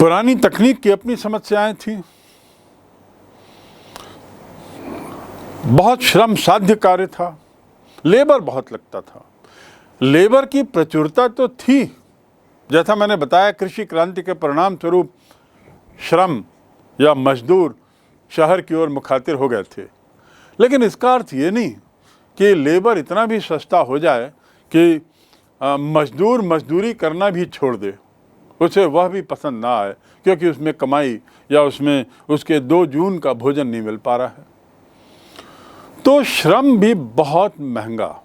पुरानी तकनीक की अपनी समस्याएं थी। बहुत श्रम साध्य कार्य था, लेबर बहुत लगता था। लेबर की प्रचुरता तो थी, जैसा मैंने बताया कृषि क्रांति के परिणाम स्वरूप श्रम या मजदूर शहर की ओर मुखातिर हो गए थे। लेकिन इसका अर्थ ये नहीं कि लेबर इतना भी सस्ता हो जाए कि मजदूर मजदूरी करना भी छोड़ दे, उसे वह भी पसंद ना आए क्योंकि उसमें कमाई या उसमें उसके 2 जून का भोजन नहीं मिल पा रहा है। तो श्रम भी बहुत महंगा,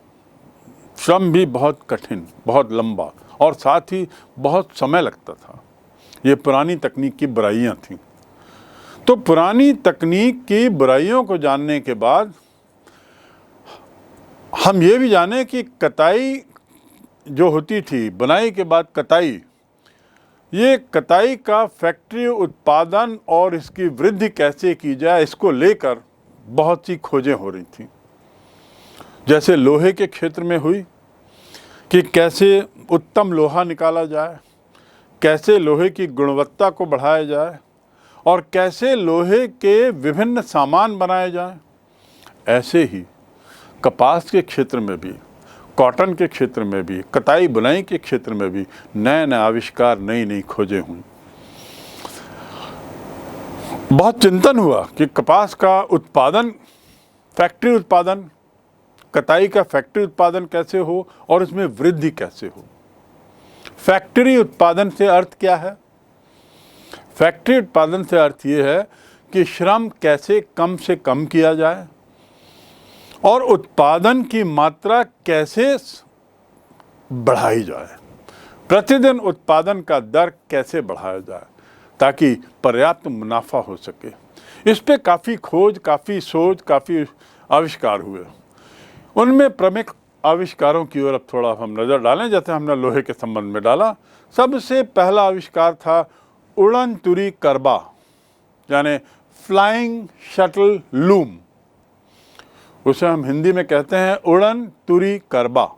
श्रम भी बहुत कठिन, बहुत लंबा और साथ ही बहुत समय लगता था। ये पुरानी तकनीक की बुराइयां थीं। तो पुरानी तकनीक की बुराइयों को जानने के बाद हम ये भी जाने कि कताई जो होती थी, बुनाई के बाद कताई, ये कताई का फैक्ट्री उत्पादन और इसकी वृद्धि कैसे की जाए, इसको लेकर बहुत सी खोजें हो रही थी। जैसे लोहे के क्षेत्र में हुई कि कैसे उत्तम लोहा निकाला जाए, कैसे लोहे की गुणवत्ता को बढ़ाया जाए और कैसे लोहे के विभिन्न सामान बनाए जाएं। ऐसे ही कपास के क्षेत्र में भी, कॉटन के क्षेत्र में भी, कताई बुनाई के क्षेत्र में भी नए नए आविष्कार, नई नई खोजें हुई। बहुत चिंतन हुआ कि कपास का उत्पादन, फैक्ट्री उत्पादन, कताई का फैक्ट्री उत्पादन कैसे हो और इसमें वृद्धि कैसे हो। फैक्ट्री उत्पादन से अर्थ क्या है? फैक्ट्री उत्पादन से अर्थ ये है कि श्रम कैसे कम से कम किया जाए और उत्पादन की मात्रा कैसे बढ़ाई जाए, प्रतिदिन उत्पादन का दर कैसे बढ़ाया जाए ताकि पर्याप्त मुनाफा हो सके। इस पे काफ़ी खोज, काफ़ी सोच, काफ़ी आविष्कार हुए। उनमें प्रमुख आविष्कारों की ओर अब थोड़ा हम नज़र डालें, जैसे हमने लोहे के संबंध में डाला। सबसे पहला आविष्कार था उड़न तुरी करबा, यानी फ्लाइंग शटल लूम। उसे हम हिंदी में कहते हैं उड़न तुरी करबा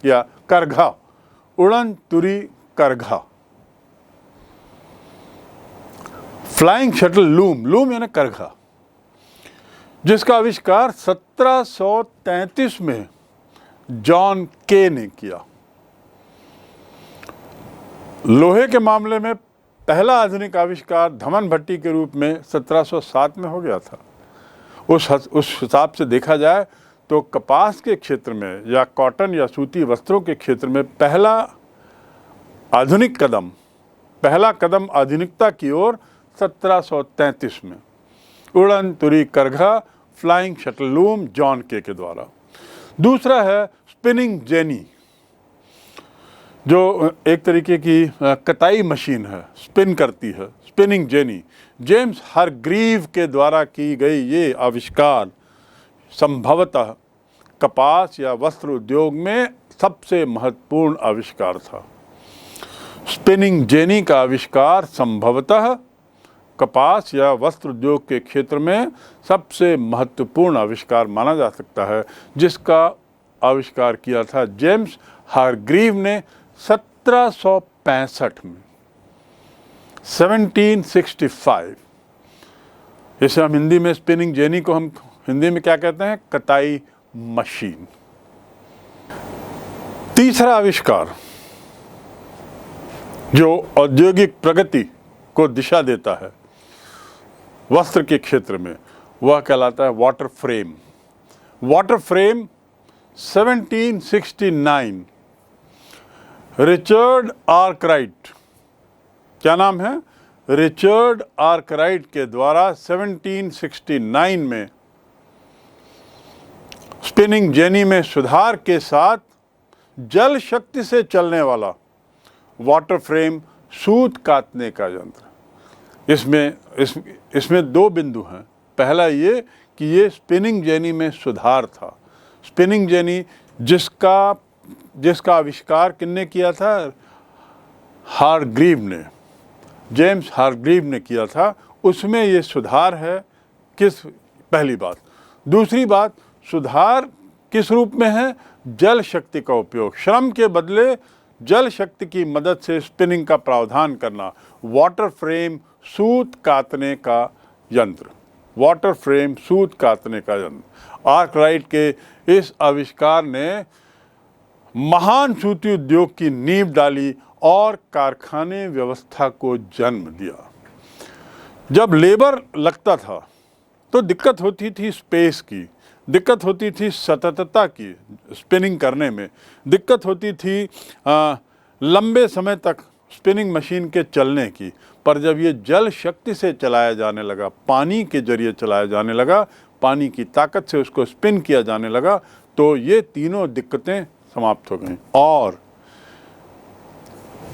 या करघा, उड़न तुरी करघा। फ्लाइंग शटल लूम, लूम यानी करघा, जिसका आविष्कार 1733 में जॉन के ने किया। लोहे के मामले में पहला आधुनिक आविष्कार धमन भट्टी के रूप में 1707 में हो गया था। उस हिसाब से देखा जाए तो कपास के क्षेत्र में या कॉटन या सूती वस्त्रों के क्षेत्र में पहला कदम आधुनिकता की ओर 1733 में उड़न तुरी करघा, फ्लाइंग शटल लूम, जॉन के द्वारा। दूसरा है स्पिनिंग जेनी, जो एक तरीके की कताई मशीन है, स्पिन करती है, स्पिनिंग जेनी। जेम्स हारग्रीव के द्वारा की गई ये आविष्कार संभवतः कपास या वस्त्र उद्योग में सबसे महत्वपूर्ण आविष्कार था। स्पिनिंग जेनी का आविष्कार संभवतः कपास या वस्त्र उद्योग के क्षेत्र में सबसे महत्वपूर्ण आविष्कार माना जा सकता है, जिसका आविष्कार किया था जेम्स हारग्रीव ने 1765 में, 1765। इसे हम हिंदी में स्पिनिंग जेनी को हम हिंदी में क्या कहते हैं? कताई मशीन। तीसरा आविष्कार जो औद्योगिक प्रगति को दिशा देता है वस्त्र के क्षेत्र में, वह कहलाता है water frame. Water frame 1769, Richard Arkwright, क्या नाम है? रिचर्ड आर्कराइट के द्वारा 1769 में स्पिनिंग जेनी में सुधार के साथ जल शक्ति से चलने वाला वाटर फ्रेम सूत काटने का यंत्र। इसमें 2 बिंदु हैं। पहला ये कि ये स्पिनिंग जेनी में सुधार था। स्पिनिंग जेनी जिसका आविष्कार किसने किया था? हारग्रीव ने, जेम्स हारग्रीव ने किया था। उसमें ये सुधार है। पहली बात। दूसरी बात, सुधार किस रूप में है? जल शक्ति का उपयोग, श्रम के बदले जल शक्ति की मदद से स्पिनिंग का प्रावधान करना। वाटर फ्रेम सूत कातने का यंत्र, वाटर फ्रेम सूत कातने का यंत्र। आर्कराइट के इस आविष्कार ने महान सूती उद्योग की नींव डाली और कारखाने व्यवस्था को जन्म दिया। जब लेबर लगता था तो दिक्कत होती थी स्पेस की, दिक्कत होती थी सततता की, स्पिनिंग करने में दिक्कत होती थी लंबे समय तक स्पिनिंग मशीन के चलने की। पर जब ये जल शक्ति से चलाया जाने लगा, पानी के जरिए चलाया जाने लगा, पानी की ताकत से उसको स्पिन किया जाने लगा, तो ये तीनों दिक्कतें समाप्त हो गई। और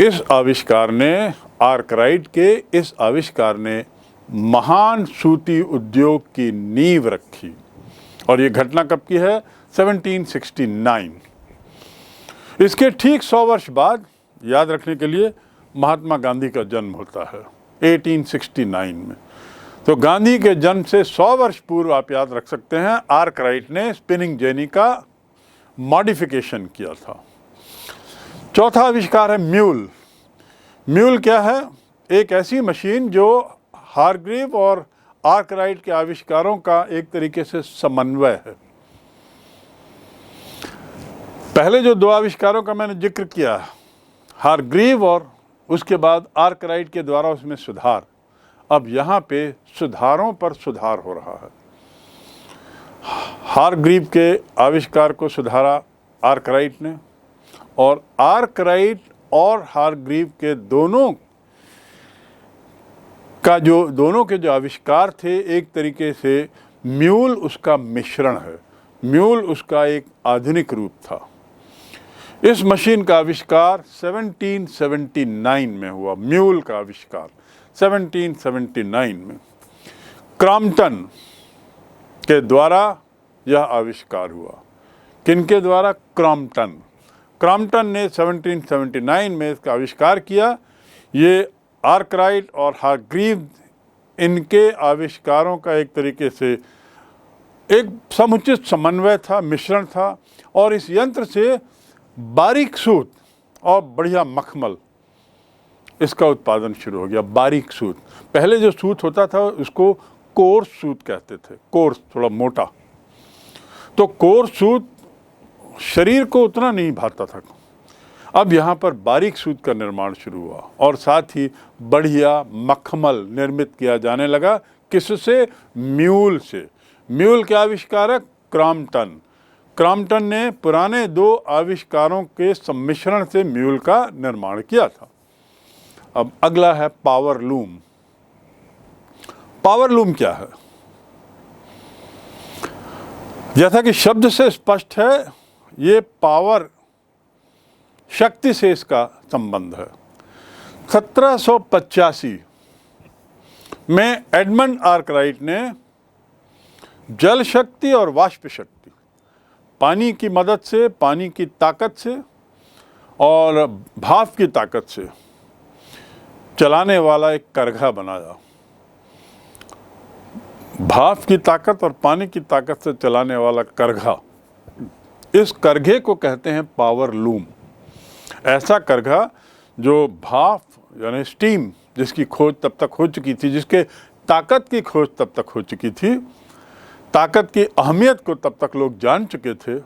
इस आविष्कार ने, आर्कराइट के इस आविष्कार ने महान सूती उद्योग की नींव रखी। और ये घटना कब की है? 1769। इसके ठीक 100 वर्ष बाद, याद रखने के लिए, महात्मा गांधी का जन्म होता है 1869 में। तो गांधी के जन्म से 100 वर्ष पूर्व आप याद रख सकते हैं, आर्कराइट ने स्पिनिंग जेनी का मॉडिफिकेशन किया था। चौथा आविष्कार है म्यूल। म्यूल क्या है? एक ऐसी मशीन जो हारग्रीव और आर्कराइट के आविष्कारों का एक तरीके से समन्वय है। पहले जो दो आविष्कारों का मैंने जिक्र किया, हारग्रीव और उसके बाद आर्कराइट के द्वारा उसमें सुधार, अब यहाँ पे सुधारों पर सुधार हो रहा है। हारग्रीव के आविष्कार को सुधारा आर्कराइट ने, और आर्कराइट और हारग्रीव के दोनों के जो आविष्कार थे, एक तरीके से म्यूल उसका मिश्रण है, म्यूल उसका एक आधुनिक रूप था। इस मशीन का आविष्कार 1779 में हुआ। म्यूल का आविष्कार 1779 में क्रॉम्पटन के द्वारा यह आविष्कार हुआ। किनके द्वारा? क्रॉम्पटन ने 1779 में इसका आविष्कार किया। ये आर्कराइट और हारग्रीव, इनके आविष्कारों का एक तरीके से एक समुचित समन्वय था, मिश्रण था। और इस यंत्र से बारीक सूत और बढ़िया मखमल, इसका उत्पादन शुरू हो गया। बारीक सूत, पहले जो सूत होता था उसको कोर्स सूत कहते थे, कोर्स, थोड़ा मोटा। तो कोर्स सूत शरीर को उतना नहीं भाता था। अब यहाँ पर बारीक सूत का निर्माण शुरू हुआ और साथ ही बढ़िया मखमल निर्मित किया जाने लगा। किससे? म्यूल से। म्यूल के आविष्कारक क्रॉम्पटन ने पुराने दो आविष्कारों के सम्मिश्रण से म्यूल का निर्माण किया था। अब अगला है पावर लूम। पावर लूम क्या है? जैसा कि शब्द से स्पष्ट है, ये पावर, शक्ति से इसका संबंध है। 1785 में एडमंड आर्कराइट ने जल शक्ति और वाष्प शक्ति, पानी की मदद से, पानी की ताकत से और भाप की ताकत से चलाने वाला एक करघा बनाया। भाप की ताकत और पानी की ताकत से चलाने वाला करघा, इस करघे को कहते हैं पावर लूम। ऐसा करघा जो भाप यानी स्टीम, जिसकी खोज तब तक हो चुकी थी, जिसके ताकत की खोज तब तक हो चुकी थी, ताकत की अहमियत को तब तक लोग जान चुके थे।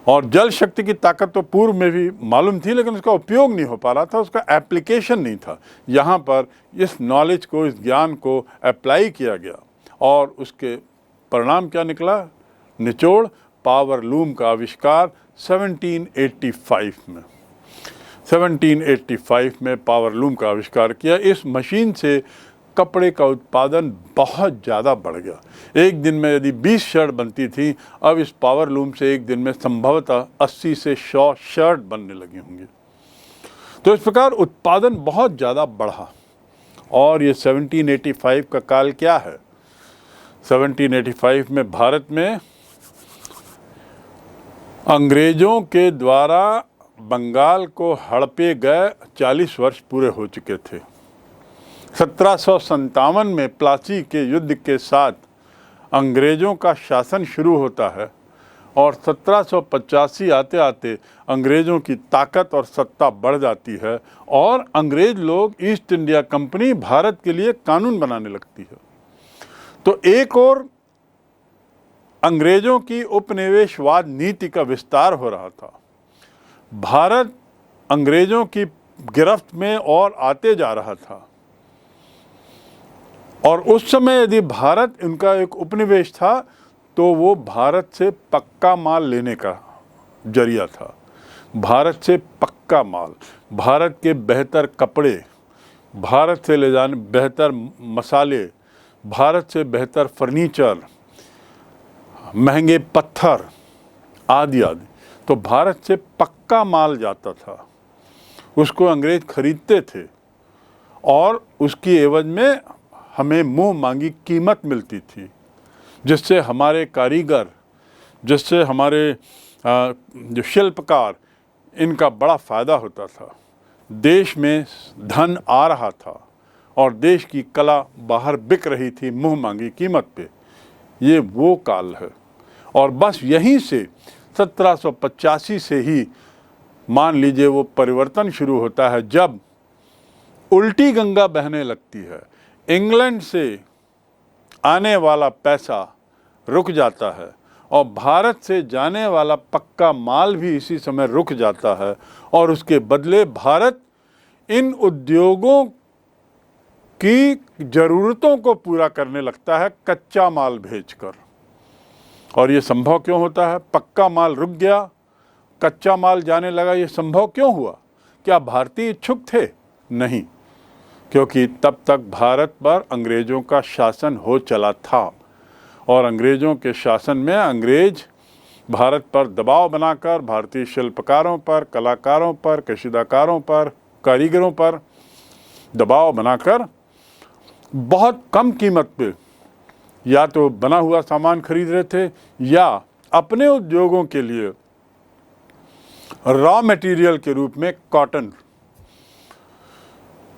और जल शक्ति की ताकत तो पूर्व में भी मालूम थी, लेकिन उसका उपयोग नहीं हो पा रहा था, उसका एप्लीकेशन नहीं था। यहाँ पर इस नॉलेज को, इस ज्ञान को अप्लाई किया गया और उसके परिणाम क्या निकला? निचोड़ पावर लूम का आविष्कार 1785 में पावर लूम का आविष्कार किया। इस मशीन से कपड़े का उत्पादन बहुत ज़्यादा बढ़ गया। एक दिन में यदि 20 शर्ट बनती थी, अब इस पावर लूम से एक दिन में संभवतः 80 से 100 शर्ट बनने लगी होंगी। तो इस प्रकार उत्पादन बहुत ज़्यादा बढ़ा। और ये 1785 का काल क्या है? 1785 में भारत में अंग्रेजों के द्वारा बंगाल को हड़पे गए 40 वर्ष पूरे हो चुके थे। 1757 में प्लासी के युद्ध के साथ अंग्रेजों का शासन शुरू होता है और 1785 आते आते अंग्रेज़ों की ताकत और सत्ता बढ़ जाती है और अंग्रेज़ लोग ईस्ट इंडिया कंपनी भारत के लिए कानून बनाने लगती है। तो एक और अंग्रेज़ों की उपनिवेशवाद नीति का विस्तार हो रहा था। भारत अंग्रेज़ों की गिरफ्त में और आते जा रहा था और उस समय यदि भारत उनका एक उपनिवेश था तो वो भारत से पक्का माल लेने का जरिया था। भारत से पक्का माल, भारत के बेहतर कपड़े, भारत से ले जाने बेहतर मसाले, भारत से बेहतर फर्नीचर, महंगे पत्थर आदि आदि, तो भारत से पक्का माल जाता था, उसको अंग्रेज खरीदते थे और उसकी एवज में हमें मुंह मांगी कीमत मिलती थी, जिससे हमारे कारीगर, जिससे हमारे जो शिल्पकार, इनका बड़ा फ़ायदा होता था। देश में धन आ रहा था और देश की कला बाहर बिक रही थी मुंह मांगी कीमत पे। ये वो काल है और बस यहीं से 1785 से ही मान लीजिए वो परिवर्तन शुरू होता है, जब उल्टी गंगा बहने लगती है। इंग्लैंड से आने वाला पैसा रुक जाता है और भारत से जाने वाला पक्का माल भी इसी समय रुक जाता है और उसके बदले भारत इन उद्योगों की ज़रूरतों को पूरा करने लगता है कच्चा माल भेजकर। और ये संभव क्यों होता है? पक्का माल रुक गया, कच्चा माल जाने लगा। ये संभव क्यों हुआ? क्या भारतीय इच्छुक थे? नहीं, क्योंकि तब तक भारत पर अंग्रेज़ों का शासन हो चला था और अंग्रेज़ों के शासन में अंग्रेज भारत पर दबाव बनाकर भारतीय शिल्पकारों पर, कलाकारों पर, कशीदाकारों पर, कारीगरों पर दबाव बनाकर बहुत कम कीमत पे या तो बना हुआ सामान खरीद रहे थे या अपने उद्योगों के लिए रॉ मटेरियल के रूप में कॉटन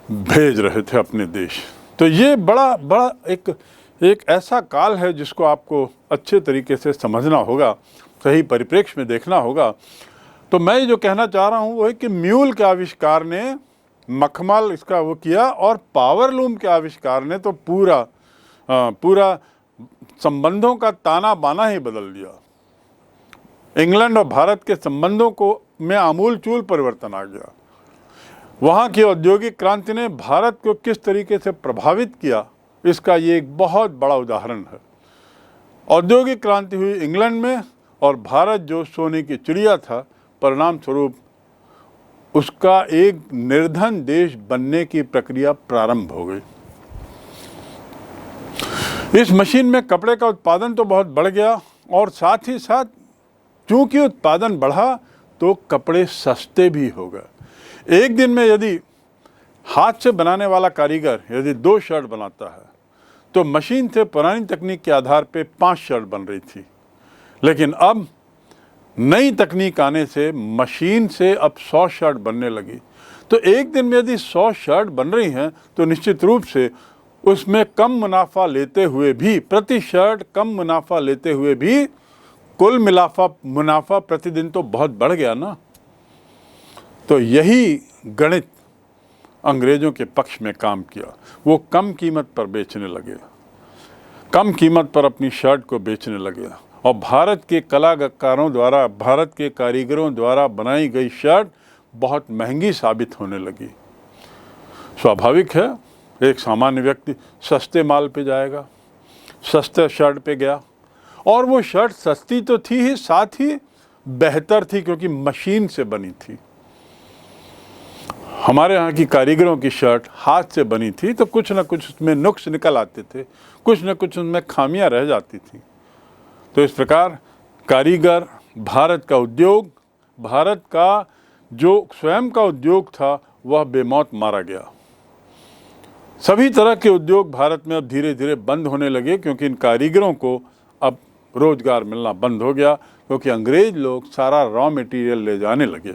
भेज रहे थे अपने देश। तो ये बड़ा एक ऐसा काल है जिसको आपको अच्छे तरीके से समझना होगा, सही परिप्रेक्ष्य में देखना होगा। तो मैं जो कहना चाह रहा हूँ वो है कि म्यूल के आविष्कार ने मखमल इसका वो किया और पावरलूम के आविष्कार ने तो पूरा संबंधों का ताना बाना ही बदल दिया। इंग्लैंड और भारत के संबंधों को में आमूल चूल परिवर्तन आ गया। वहाँ की औद्योगिक क्रांति ने भारत को किस तरीके से प्रभावित किया, इसका ये एक बहुत बड़ा उदाहरण है। औद्योगिक क्रांति हुई इंग्लैंड में और भारत जो सोने की चिड़िया था, परिणाम स्वरूप उसका एक निर्धन देश बनने की प्रक्रिया प्रारंभ हो गई। इस मशीन में कपड़े का उत्पादन तो बहुत बढ़ गया और साथ ही साथ चूंकि उत्पादन बढ़ा तो कपड़े सस्ते भी हो गए। एक दिन में यदि हाथ से बनाने वाला कारीगर यदि 2 शर्ट बनाता है तो मशीन से पुरानी तकनीक के आधार पे 5 शर्ट बन रही थी, लेकिन अब नई तकनीक आने से मशीन से अब 100 शर्ट बनने लगी। तो एक दिन में यदि 100 शर्ट बन रही हैं तो निश्चित रूप से उसमें कम मुनाफा लेते हुए भी, प्रति शर्ट कम मुनाफा लेते हुए भी कुल मुनाफा प्रतिदिन तो बहुत बढ़ गया ना। तो यही गणित अंग्रेज़ों के पक्ष में काम किया। वो कम कीमत पर बेचने लगे, कम कीमत पर अपनी शर्ट को बेचने लगे और भारत के कलाकारों द्वारा, भारत के कारीगरों द्वारा बनाई गई शर्ट बहुत महंगी साबित होने लगी। स्वाभाविक है, एक सामान्य व्यक्ति सस्ते माल पे जाएगा, सस्ते शर्ट पे गया और वो शर्ट सस्ती तो थी ही, साथ ही बेहतर थी क्योंकि मशीन से बनी थी। हमारे यहाँ की कारीगरों की शर्ट हाथ से बनी थी तो कुछ न कुछ उसमें नुक्स निकल आते थे, कुछ न कुछ उसमें खामियां रह जाती थी। तो इस प्रकार कारीगर, भारत का उद्योग, भारत का जो स्वयं का उद्योग था वह बेमौत मारा गया। सभी तरह के उद्योग भारत में अब धीरे धीरे बंद होने लगे क्योंकि इन कारीगरों को अब रोजगार मिलना बंद हो गया, क्योंकि अंग्रेज लोग सारा रॉ मटेरियल ले जाने लगे।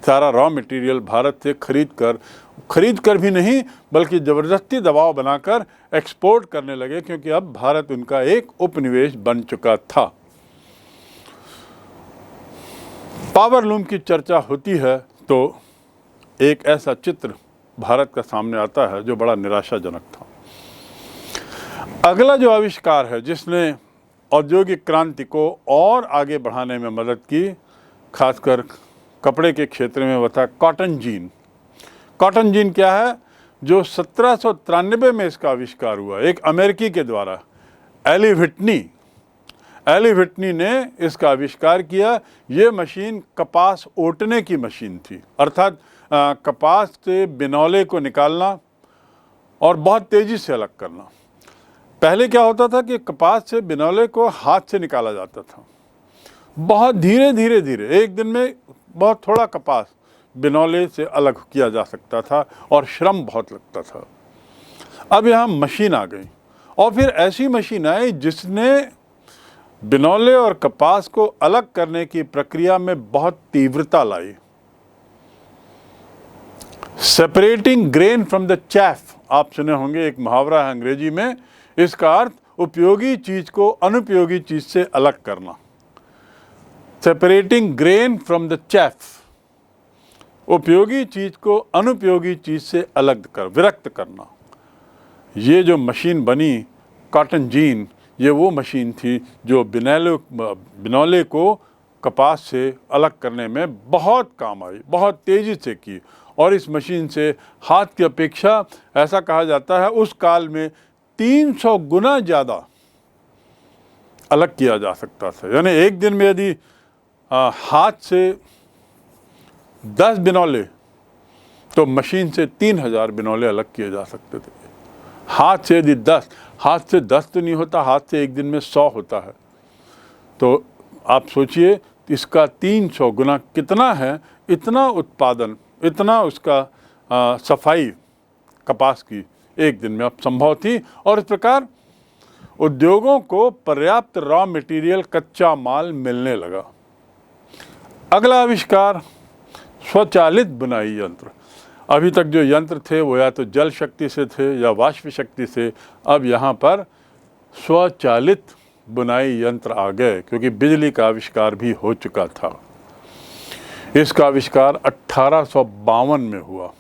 सारा रॉ मटेरियल भारत से खरीद कर भी नहीं बल्कि ज़बरदस्ती दबाव बनाकर एक्सपोर्ट करने लगे, क्योंकि अब भारत उनका एक उपनिवेश बन चुका था। पावर लूम की चर्चा होती है तो एक ऐसा चित्र भारत का सामने आता है जो बड़ा निराशाजनक था। अगला जो आविष्कार है जिसने औद्योगिक क्रांति को और आगे बढ़ाने में मदद की, खासकर कपड़े के क्षेत्र में, वह था कॉटन जीन। कॉटन जीन क्या है? जो 1793 में इसका आविष्कार हुआ, एक अमेरिकी के द्वारा, एली व्हिटनी ने इसका आविष्कार किया। ये मशीन कपास ओटने की मशीन थी, अर्थात कपास से बिनौले को निकालना और बहुत तेज़ी से अलग करना। पहले क्या होता था कि कपास से बिनौले को हाथ से निकाला जाता था, बहुत धीरे धीरे एक दिन में बहुत थोड़ा कपास बिनौले से अलग किया जा सकता था और श्रम बहुत लगता था। अब यहाँ मशीन आ गई और फिर ऐसी मशीन आई जिसने बिनौले और कपास को अलग करने की प्रक्रिया में बहुत तीव्रता लाई। Separating grain from the chaff, आप सुने होंगे, एक मुहावरा है अंग्रेजी में। इसका अर्थ उपयोगी चीज को अनुपयोगी चीज से अलग करना। Separating grain from the chaff, उपयोगी चीज को अनुपयोगी चीज से अलग कर, विरक्त करना। ये जो मशीन बनी कॉटन जीन, ये वो मशीन थी जो बिनौले को कपास से अलग करने में बहुत काम आई, बहुत तेज़ी से की। और इस मशीन से हाथ की अपेक्षा, ऐसा कहा जाता है, उस काल में 300 गुना ज़्यादा अलग किया जा सकता था। यानी एक दिन में यदि हाथ से 10 बिनौले, तो मशीन से 3000 बिनौले अलग किए जा सकते थे। हाथ से यदि 10, हाथ से 10 तो नहीं होता, हाथ से एक दिन में 100 होता है। तो आप सोचिए इसका 300 गुना कितना है। इतना उत्पादन, इतना उसका सफाई कपास की एक दिन में अब संभव थी। और इस प्रकार उद्योगों को पर्याप्त रॉ मटेरियल, कच्चा माल मिलने लगा। अगला आविष्कार स्वचालित बुनाई यंत्र। अभी तक जो यंत्र थे वो या तो जल शक्ति से थे या वाष्प शक्ति से, अब यहाँ पर स्वचालित बुनाई यंत्र आ गए, क्योंकि बिजली का आविष्कार भी हो चुका था। इसका आविष्कार 1852 में हुआ।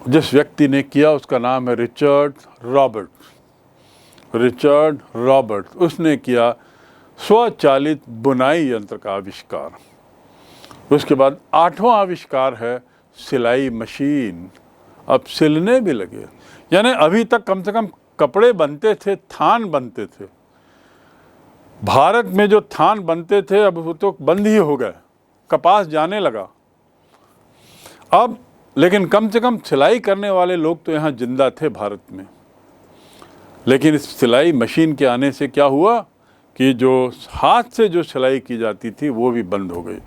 जिस व्यक्ति ने किया उसका नाम है रिचर्ड रॉबर्ट। उसने किया स्वचालित बुनाई यंत्र का आविष्कार। उसके बाद 8वां आविष्कार है सिलाई मशीन। अब सिलने भी लगे। यानी अभी तक कम से कम कपड़े बनते थे, थान बनते थे। भारत में जो थान बनते थे अब वो तो बंद ही हो गए, कपास जाने लगा। अब लेकिन कम से कम सिलाई करने वाले लोग तो यहाँ जिंदा थे भारत में। लेकिन इस सिलाई मशीन के आने से क्या हुआ कि जो हाथ से जो सिलाई की जाती थी वो भी बंद हो गई।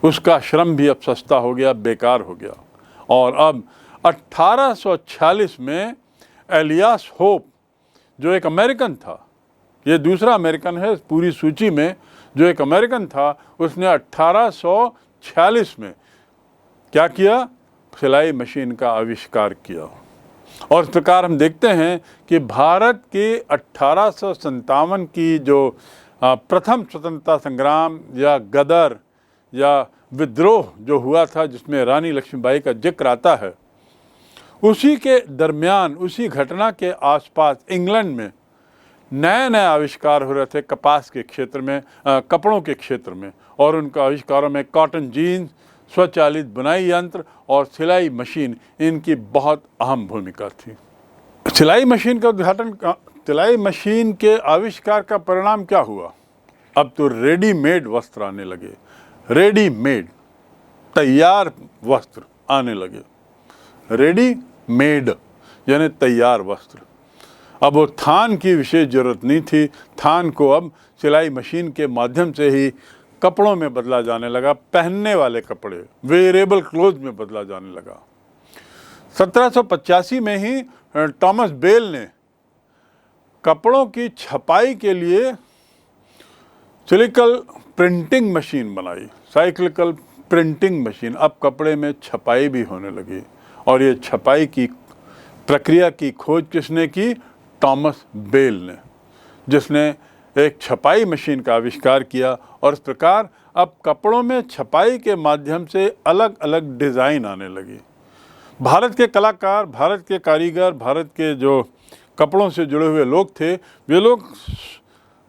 उसका श्रम भी अब सस्ता हो गया, बेकार हो गया। और अब 1846 में एलियास होप, जो एक अमेरिकन था, ये दूसरा अमेरिकन है पूरी सूची में, जो एक अमेरिकन था, उसने 1846 में क्या किया? सिलाई मशीन का आविष्कार किया। और इस प्रकार हम देखते हैं कि भारत के 1857 की जो प्रथम स्वतंत्रता संग्राम या गदर या विद्रोह जो हुआ था, जिसमें रानी लक्ष्मीबाई का जिक्र आता है, उसी के दरमियान, उसी घटना के आसपास इंग्लैंड में नए नए आविष्कार हो रहे थे कपास के क्षेत्र में, कपड़ों के क्षेत्र में। और उनका आविष्कारों में कॉटन जीन्स, स्वचालित बुनाई यंत्र और सिलाई मशीन, इनकी बहुत अहम भूमिका थी। सिलाई मशीन का उद्घाटन, सिलाई मशीन के आविष्कार का परिणाम क्या हुआ? अब तो रेडीमेड वस्त्र आने लगे। रेडीमेड, तैयार वस्त्र आने लगे। रेडीमेड यानी तैयार वस्त्र। अब वो थान की विशेष जरूरत नहीं थी। थान को अब सिलाई मशीन के माध्यम से ही कपड़ों में बदला जाने लगा। पहनने वाले कपड़े, वेयरेबल क्लोथ में बदला जाने लगा। 1785 में ही थॉमस बेल ने कपड़ों की छपाई के लिए साइक्लिकल प्रिंटिंग मशीन बनाई। साइक्लिकल प्रिंटिंग मशीन, अब कपड़े में छपाई भी होने लगी। और ये छपाई की प्रक्रिया की खोज किसने की? थॉमस बेल ने, जिसने एक छपाई मशीन का आविष्कार किया और इस प्रकार अब कपड़ों में छपाई के माध्यम से अलग अलग डिज़ाइन आने लगी। भारत के कलाकार, भारत के कारीगर, भारत के जो कपड़ों से जुड़े हुए लोग थे, वे लोग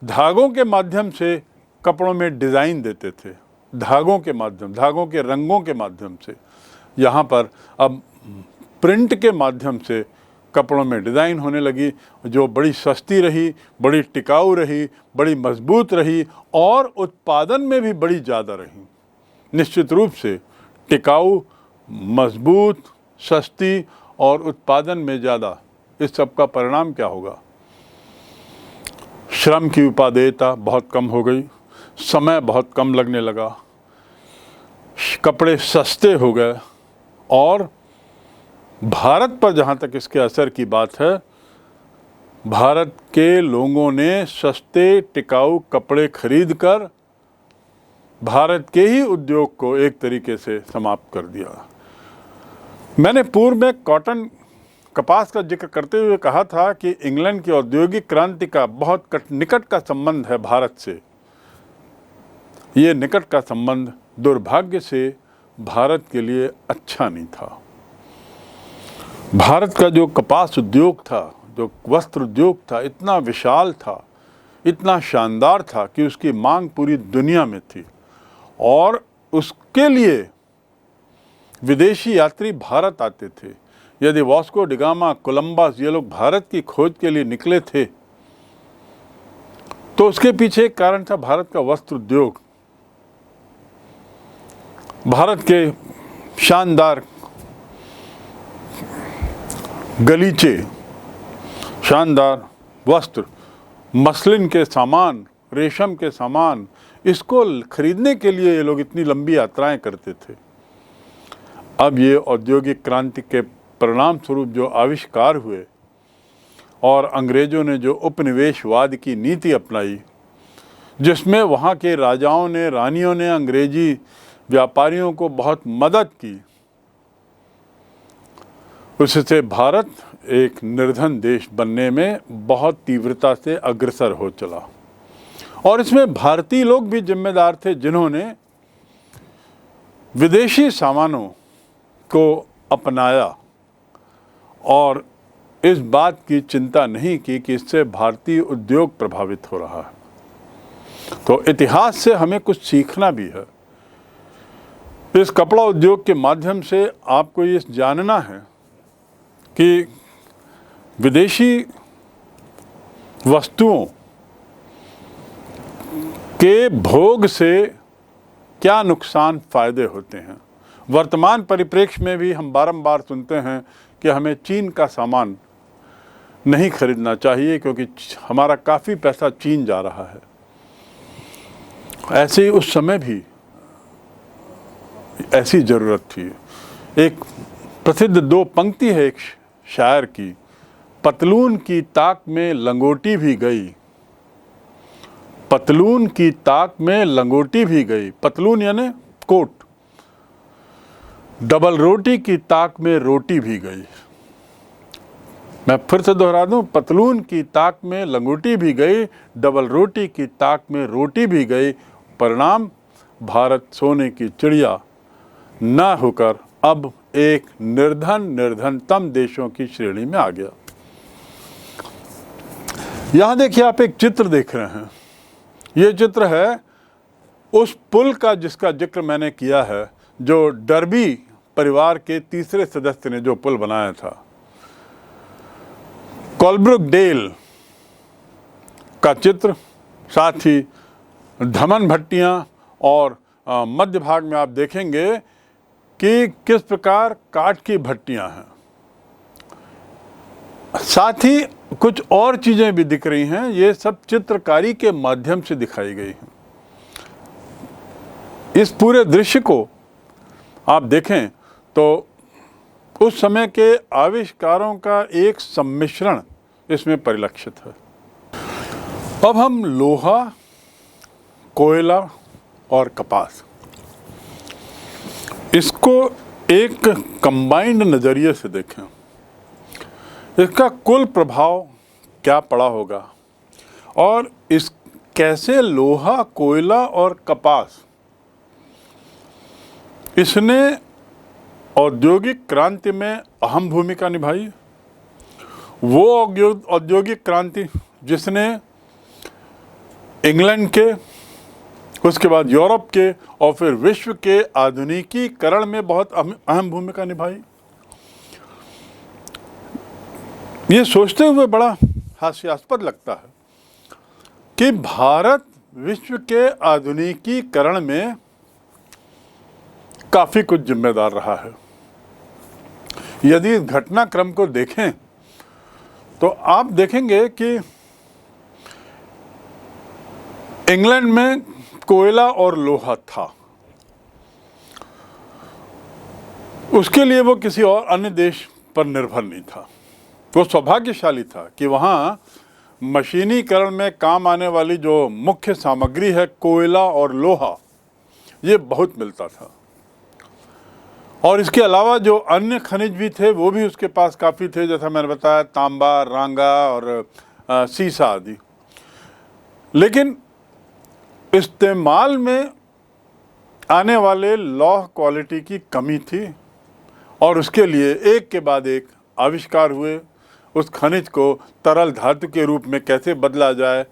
धागों के माध्यम से कपड़ों में डिज़ाइन देते थे, धागों के माध्यम, धागों के रंगों के माध्यम से। यहाँ पर अब प्रिंट के माध्यम से कपड़ों में डिज़ाइन होने लगी, जो बड़ी सस्ती रही, बड़ी टिकाऊ रही, बड़ी मजबूत रही और उत्पादन में भी बड़ी ज़्यादा रही। निश्चित रूप से टिकाऊ, मजबूत, सस्ती और उत्पादन में ज़्यादा, इस सब का परिणाम क्या होगा? श्रम की उपादेयता बहुत कम हो गई, समय बहुत कम लगने लगा, कपड़े सस्ते हो गए और भारत पर जहाँ तक इसके असर की बात है, भारत के लोगों ने सस्ते टिकाऊ कपड़े खरीदकर भारत के ही उद्योग को एक तरीके से समाप्त कर दिया। मैंने पूर्व में कॉटन, कपास का जिक्र करते हुए कहा था कि इंग्लैंड की औद्योगिक क्रांति का बहुत निकट का संबंध है भारत से। ये निकट का संबंध दुर्भाग्य से भारत के लिए अच्छा नहीं था। भारत का जो कपास उद्योग था, जो वस्त्र उद्योग था, इतना विशाल था, इतना शानदार था कि उसकी मांग पूरी दुनिया में थी और उसके लिए विदेशी यात्री भारत आते थे। यदि वास्को डी गामा, कोलंबस, ये लोग भारत की खोज के लिए निकले थे तो उसके पीछे एक कारण था भारत का वस्त्र उद्योग। भारत के शानदार गलीचे, शानदार वस्त्र, मसलिन के सामान, रेशम के सामान, इसको खरीदने के लिए ये लोग इतनी लंबी यात्राएं करते थे। अब ये औद्योगिक क्रांति के परिणाम स्वरूप जो आविष्कार हुए और अंग्रेज़ों ने जो उपनिवेशवाद की नीति अपनाई, जिसमें वहाँ के राजाओं ने, रानियों ने अंग्रेजी व्यापारियों को बहुत मदद की, उससे भारत एक निर्धन देश बनने में बहुत तीव्रता से अग्रसर हो चला। और इसमें भारतीय लोग भी जिम्मेदार थे, जिन्होंने विदेशी सामानों को अपनाया और इस बात की चिंता नहीं की कि इससे भारतीय उद्योग प्रभावित हो रहा है। तो इतिहास से हमें कुछ सीखना भी है। इस कपड़ा उद्योग के माध्यम से आपको ये जानना है कि विदेशी वस्तुओं के भोग से क्या नुकसान फ़ायदे होते हैं। वर्तमान परिप्रेक्ष्य में भी हम बारंबार सुनते हैं कि हमें चीन का सामान नहीं खरीदना चाहिए क्योंकि हमारा काफ़ी पैसा चीन जा रहा है। ऐसे ही उस समय भी ऐसी ज़रूरत थी। एक प्रसिद्ध दो पंक्ति है एक शायर की, पतलून की ताक में लंगोटी भी गई, पतलून की ताक में लंगोटी भी गई, पतलून यानी कोट, डबल रोटी की ताक में रोटी भी गई। मैं फिर से दोहरा दूं, पतलून की ताक में लंगोटी भी गई, डबल रोटी की ताक में रोटी भी गई। परिणाम, भारत सोने की चिड़िया न होकर अब एक निर्धनतम देशों की श्रेणी में आ गया। यहां देखिए, आप एक चित्र देख रहे हैं। यह चित्र है उस पुल का जिसका जिक्र मैंने किया है, जो डर्बी परिवार के तीसरे सदस्य ने जो पुल बनाया था। कोलब्रुक डेल का चित्र, साथ ही धमन भट्टियां और मध्य भाग में आप देखेंगे कि किस प्रकार काठ की भट्टियां हैं। साथ ही कुछ और चीज़ें भी दिख रही हैं। ये सब चित्रकारी के माध्यम से दिखाई गई हैं। इस पूरे दृश्य को आप देखें तो उस समय के आविष्कारों का एक सम्मिश्रण इसमें परिलक्षित है। अब हम लोहा, कोयला और कपास, इसको एक कंबाइंड नज़रिए से देखें। इसका कुल प्रभाव क्या पड़ा होगा और कैसे लोहा, कोयला और कपास इसने औद्योगिक क्रांति में अहम भूमिका निभाई। वो औद्योगिक क्रांति जिसने इंग्लैंड के, उसके बाद यूरोप के और फिर विश्व के आधुनिकीकरण में बहुत अहम भूमिका निभाई। ये सोचते हुए बड़ा हास्यास्पद लगता है कि भारत विश्व के आधुनिकीकरण में काफी कुछ जिम्मेदार रहा है। यदि इस घटनाक्रम को देखें तो आप देखेंगे कि इंग्लैंड में कोयला और लोहा था, उसके लिए वो किसी और अन्य देश पर निर्भर नहीं था। वो सौभाग्यशाली था कि वहाँ मशीनीकरण में काम आने वाली जो मुख्य सामग्री है, कोयला और लोहा, ये बहुत मिलता था। और इसके अलावा जो अन्य खनिज भी थे वो भी उसके पास काफ़ी थे, जैसा मैंने बताया तांबा, रांगा और सीसा आदि। लेकिन इस्तेमाल में आने वाले लौह क्वालिटी की कमी थी और उसके लिए एक के बाद एक आविष्कार हुए। उस खनिज को तरल धातु के रूप में कैसे बदला जाए,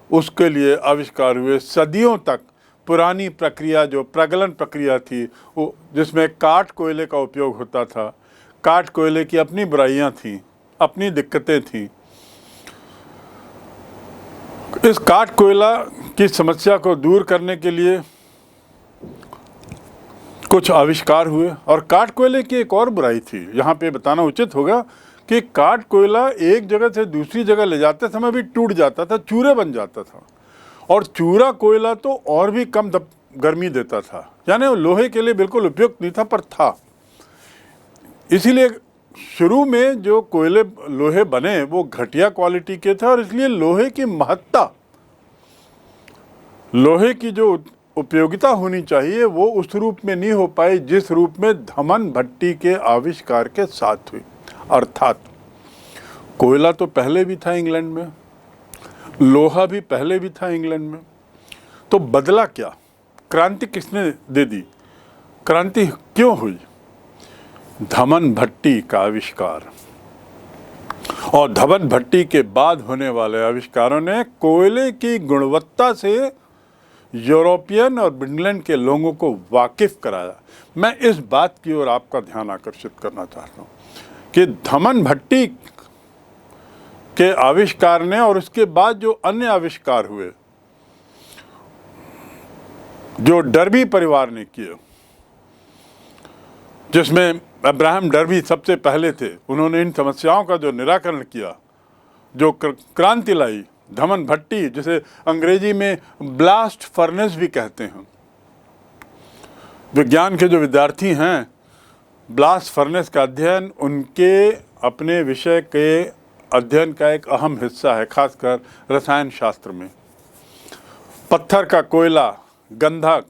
उसके लिए आविष्कार हुए। सदियों तक पुरानी प्रक्रिया, जो प्रगलन प्रक्रिया थी, वो जिसमें काठ कोयले का उपयोग होता था, काठ कोयले की अपनी बुराइयां थीं, अपनी दिक्कतें थीं। इस काठ कोयला की समस्या को दूर करने के लिए कुछ आविष्कार हुए। और काठ कोयले की एक और बुराई थी, यहाँ पे बताना उचित होगा कि काठ कोयला एक जगह से दूसरी जगह ले जाते समय भी टूट जाता था, चूरे बन जाता था। और चूरा कोयला तो और भी कम गर्मी देता था, यानी वो लोहे के लिए बिल्कुल उपयुक्त नहीं था, पर था। इसीलिए शुरू में जो कोयले लोहे बने वो घटिया क्वालिटी के थे और इसलिए लोहे की महत्ता, लोहे की जो उपयोगिता होनी चाहिए वो उस रूप में नहीं हो पाई जिस रूप में धमन भट्टी के आविष्कार के साथ हुई। अर्थात कोयला तो पहले भी था इंग्लैंड में, लोहा भी पहले भी था इंग्लैंड में, तो बदला क्या? क्रांति किसने दे दी? क्रांति क्यों हुई? धमन भट्टी का आविष्कार। और धमन भट्टी के बाद होने वाले आविष्कारों ने कोयले की गुणवत्ता से यूरोपियन और इंग्लैंड के लोगों को वाकिफ कराया। मैं इस बात की ओर आपका ध्यान आकर्षित करना चाहता हूँ कि धमन भट्टी के आविष्कार ने और उसके बाद जो अन्य आविष्कार हुए, जो डर्बी परिवार ने किए, जिसमें अब्राहम डर्बी सबसे पहले थे, उन्होंने इन समस्याओं का जो निराकरण किया, जो क्रांति लाई, धमन भट्टी, जिसे अंग्रेजी में ब्लास्ट फर्नेस भी कहते हैं। विज्ञान के जो विद्यार्थी हैं, ब्लास्ट फर्नेस का अध्ययन उनके अपने विषय के अध्ययन का एक अहम हिस्सा है, खासकर रसायन शास्त्र में। पत्थर का कोयला, गंधक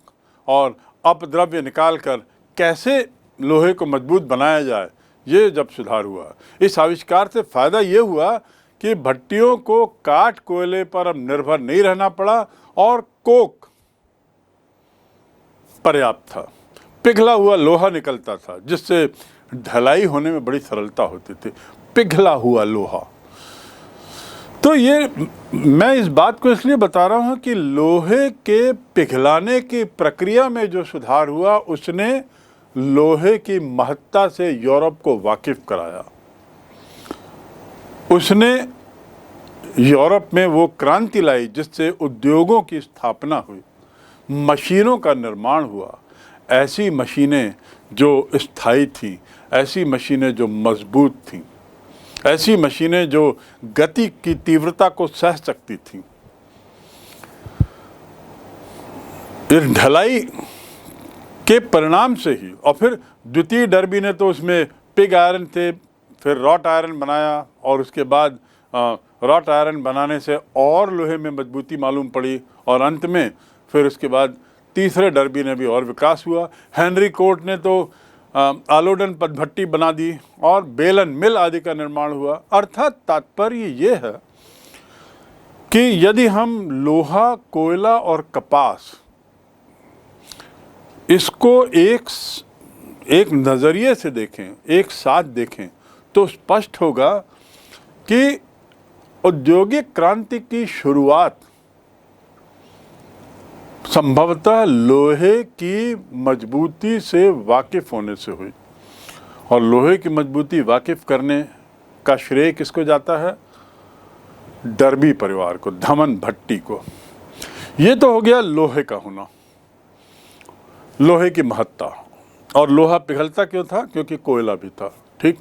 और अपद्रव्य निकालकर कैसे लोहे को मजबूत बनाया जाए, ये जब सुधार हुआ। इस आविष्कार से फ़ायदा ये हुआ कि भट्टियों को काठ कोयले पर अब निर्भर नहीं रहना पड़ा और कोक पर्याप्त था। पिघला हुआ लोहा निकलता था जिससे ढलाई होने में बड़ी सरलता होती थी। पिघला हुआ लोहा। तो ये मैं इस बात को इसलिए बता रहा हूँ कि लोहे के पिघलाने की प्रक्रिया में जो सुधार हुआ उसने लोहे की महत्ता से यूरोप को वाकिफ कराया। उसने यूरोप में वो क्रांति लाई जिससे उद्योगों की स्थापना हुई, मशीनों का निर्माण हुआ। ऐसी मशीनें जो स्थायी थीं, ऐसी मशीनें जो मजबूत थीं, ऐसी मशीनें जो गति की तीव्रता को सह सकती थीं। इस ढलाई के परिणाम से ही, और फिर द्वितीय डर्बी ने तो उसमें पिग आयरन थे, फिर रॉट आयरन बनाया और उसके बाद रॉट आयरन बनाने से और लोहे में मजबूती मालूम पड़ी और अंत में फिर उसके बाद तीसरे डर्बी ने भी और विकास हुआ। हेनरी कोर्ट ने तो आलोडन पदभट्टी बना दी और बेलन मिल आदि का निर्माण हुआ। अर्थात तात्पर्य ये है कि यदि हम लोहा, कोयला और कपास इसको एक नज़रिए से देखें, एक साथ देखें, तो स्पष्ट होगा कि औद्योगिक क्रांति की शुरुआत संभवतः लोहे की मजबूती से वाकिफ होने से हुई। और लोहे की मजबूती वाकिफ करने का श्रेय किसको जाता है? डर्बी परिवार को, धमन भट्टी को। ये तो हो गया लोहे का होना, लोहे की महत्ता। और लोहा पिघलता क्यों था? क्योंकि कोयला भी था। ठीक,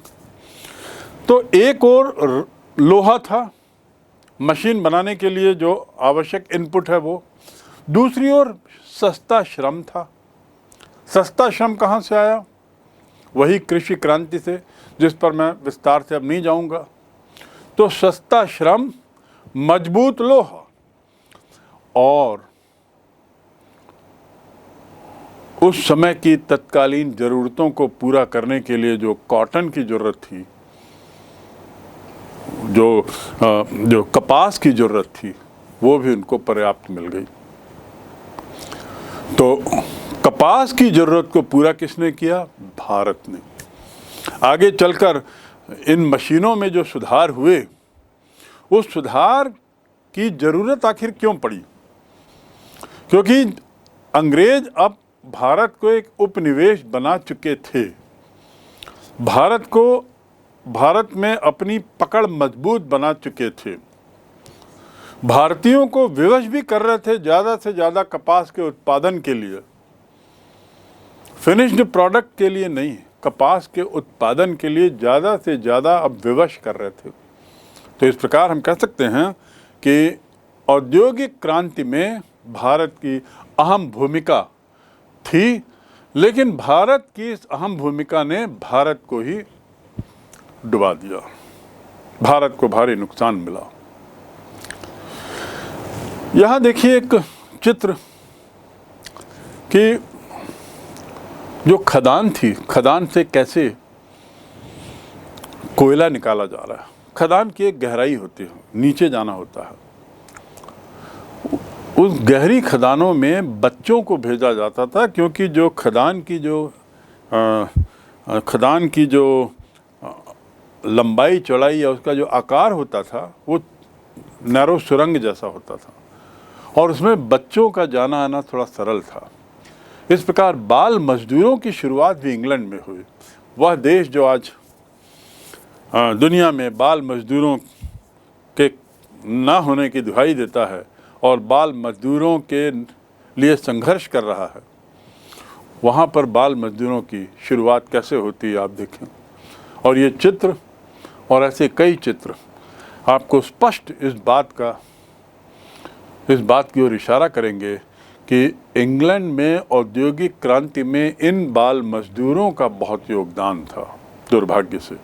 तो एक और लोहा था मशीन बनाने के लिए जो आवश्यक इनपुट है वो, दूसरी ओर सस्ता श्रम था। सस्ता श्रम कहाँ से आया? वही कृषि क्रांति से, जिस पर मैं विस्तार से अब नहीं जाऊंगा। तो सस्ता श्रम, मजबूत लोहा और उस समय की तत्कालीन जरूरतों को पूरा करने के लिए जो कॉटन की जरूरत थी, जो कपास की जरूरत थी, वो भी उनको पर्याप्त मिल गई। तो कपास की जरूरत को पूरा किसने किया? भारत ने। आगे चलकर इन मशीनों में जो सुधार हुए, उस सुधार की जरूरत आखिर क्यों पड़ी? क्योंकि अंग्रेज अब भारत को एक उपनिवेश बना चुके थे। भारत में अपनी पकड़ मजबूत बना चुके थे। भारतीयों को विवश भी कर रहे थे ज़्यादा से ज़्यादा कपास के उत्पादन के लिए, फिनिश्ड प्रोडक्ट के लिए नहीं, कपास के उत्पादन के लिए ज़्यादा से ज़्यादा अब विवश कर रहे थे। तो इस प्रकार हम कह सकते हैं कि औद्योगिक क्रांति में भारत की अहम भूमिका थी, लेकिन भारत की इस अहम भूमिका ने भारत को ही डुबा दिया। भारत को भारी नुकसान मिला। यहाँ देखिए एक चित्र कि जो खदान थी, खदान से कैसे कोयला निकाला जा रहा है। खदान की एक गहराई होती है, नीचे जाना होता है। उस गहरी खदानों में बच्चों को भेजा जाता था, क्योंकि जो खदान की जो लंबाई चौड़ाई या उसका जो आकार होता था वो नैरो सुरंग जैसा होता था, और उसमें बच्चों का जाना आना थोड़ा सरल था। इस प्रकार बाल मजदूरों की शुरुआत भी इंग्लैंड में हुई। वह देश जो आज दुनिया में बाल मजदूरों के ना होने की दुहाई देता है और बाल मजदूरों के लिए संघर्ष कर रहा है, वहाँ पर बाल मजदूरों की शुरुआत कैसे होती है आप देखें। और ये चित्र और ऐसे कई चित्र आपको स्पष्ट इस बात की ओर इशारा करेंगे कि इंग्लैंड में औद्योगिक क्रांति में इन बाल मजदूरों का बहुत योगदान था, दुर्भाग्य से।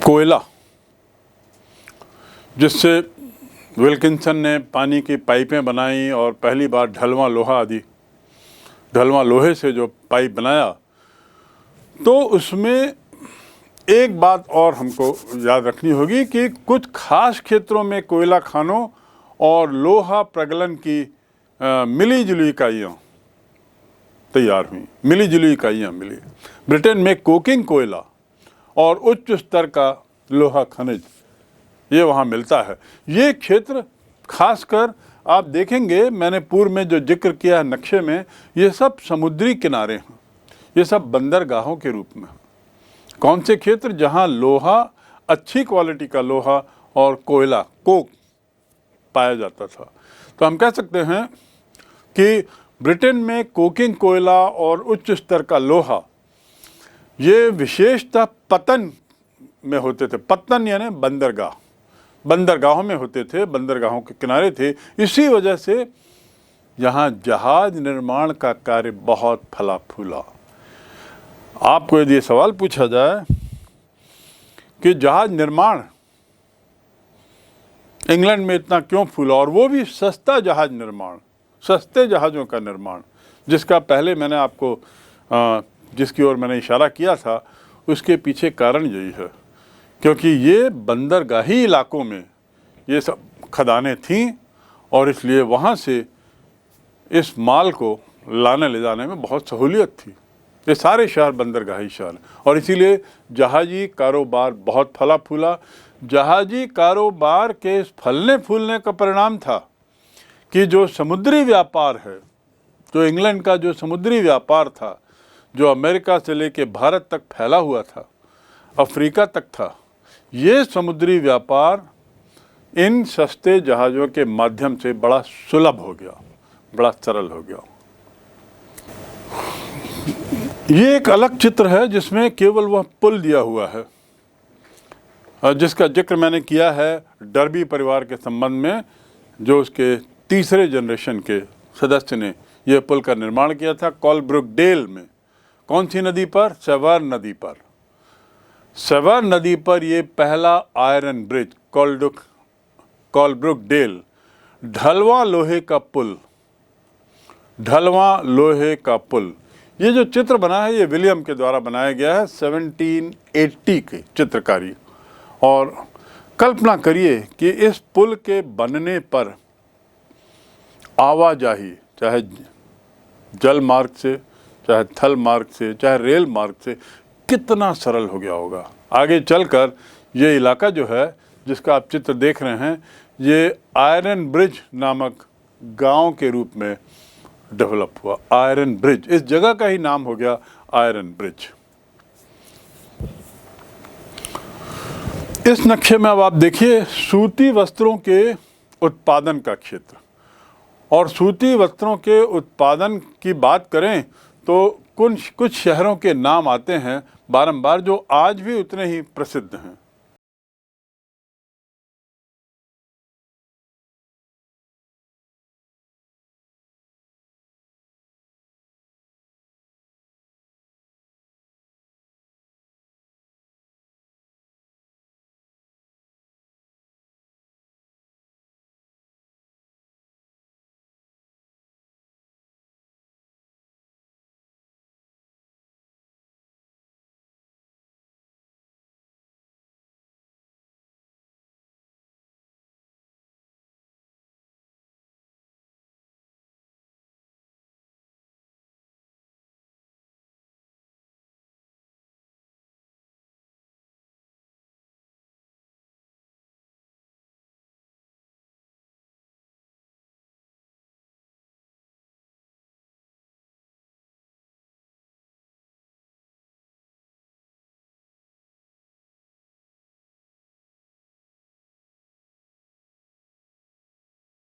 कोयला, जिससे विल्किंसन ने पानी की पाइपें बनाई और पहली बार ढलवां लोहे से जो पाइप बनाया, तो उसमें एक बात और हमको याद रखनी होगी कि कुछ खास क्षेत्रों में कोयला खानों और लोहा प्रगलन की मिली जुली इकाइयाँ तैयार हुई, मिली जुली इकाइयाँ मिली। ब्रिटेन में कोकिंग कोयला और उच्च स्तर का लोहा खनिज ये वहाँ मिलता है। ये क्षेत्र खासकर आप देखेंगे, मैंने पूर्व में जो जिक्र किया है नक्शे में, ये सब समुद्री किनारे हैं, ये सब बंदरगाहों के रूप में। कौन से क्षेत्र? जहाँ लोहा, अच्छी क्वालिटी का लोहा और कोयला, कोक पाया जाता था। तो हम कह सकते हैं कि ब्रिटेन में कोकिंग कोयला और उच्च स्तर का लोहा ये विशेषतः पतन में होते थे। पतन यानी बंदरगाहों में होते थे, बंदरगाहों के किनारे थे। इसी वजह से यहाँ जहाज निर्माण का कार्य बहुत फला फूला। आपको यदि सवाल पूछा जाए कि जहाज निर्माण इंग्लैंड में इतना क्यों फूला, और वो भी सस्ता जहाज निर्माण, सस्ते जहाज़ों का निर्माण, जिसका पहले मैंने आपको जिसकी ओर मैंने इशारा किया था, उसके पीछे कारण यही है, क्योंकि ये बंदरगाही इलाकों में ये सब खदानें थीं और इसलिए वहाँ से इस माल को लाने ले जाने में बहुत सहूलियत थी। ये सारे शहर बंदरगाही शहर और इसीलिए जहाजी कारोबार बहुत फला फूला। जहाजी कारोबार के इस फलने फूलने का परिणाम था कि जो समुद्री व्यापार है, जो इंग्लैंड का जो समुद्री व्यापार था, जो अमेरिका से लेके भारत तक फैला हुआ था, अफ्रीका तक था, ये समुद्री व्यापार इन सस्ते जहाज़ों के माध्यम से बड़ा सुलभ हो गया, बड़ा सरल हो गया। ये एक अलग चित्र है जिसमें केवल वह पुल दिया हुआ है, जिसका जिक्र मैंने किया है डर्बी परिवार के संबंध में, जो उसके तीसरे जनरेशन के सदस्य ने यह पुल का निर्माण किया था कॉलब्रुक डेल में। कौन सी नदी पर? सेवर नदी पर। सेवर नदी पर ये पहला आयरन ब्रिज कॉलब्रुक डेल, ढलवा लोहे का पुल, ढलवा लोहे का पुल। ये जो चित्र बना है ये विलियम के द्वारा बनाया गया है 1780 की चित्रकारी। और कल्पना करिए कि इस पुल के बनने पर आवाजाही चाहे जल मार्ग से, चाहे थल मार्ग से, चाहे रेल मार्ग से कितना सरल हो गया होगा। आगे चलकर ये इलाका जो है जिसका आप चित्र देख रहे हैं, ये आयरन ब्रिज नामक गांव के रूप में डेवलप हुआ। आयरन ब्रिज, इस जगह का ही नाम हो गया आयरन ब्रिज। इस नक्शे में अब आप देखिए सूती वस्त्रों के उत्पादन का क्षेत्र। और सूती वस्त्रों के उत्पादन की बात करें तो कुछ शहरों के नाम आते हैं बारंबार जो आज भी उतने ही प्रसिद्ध हैं।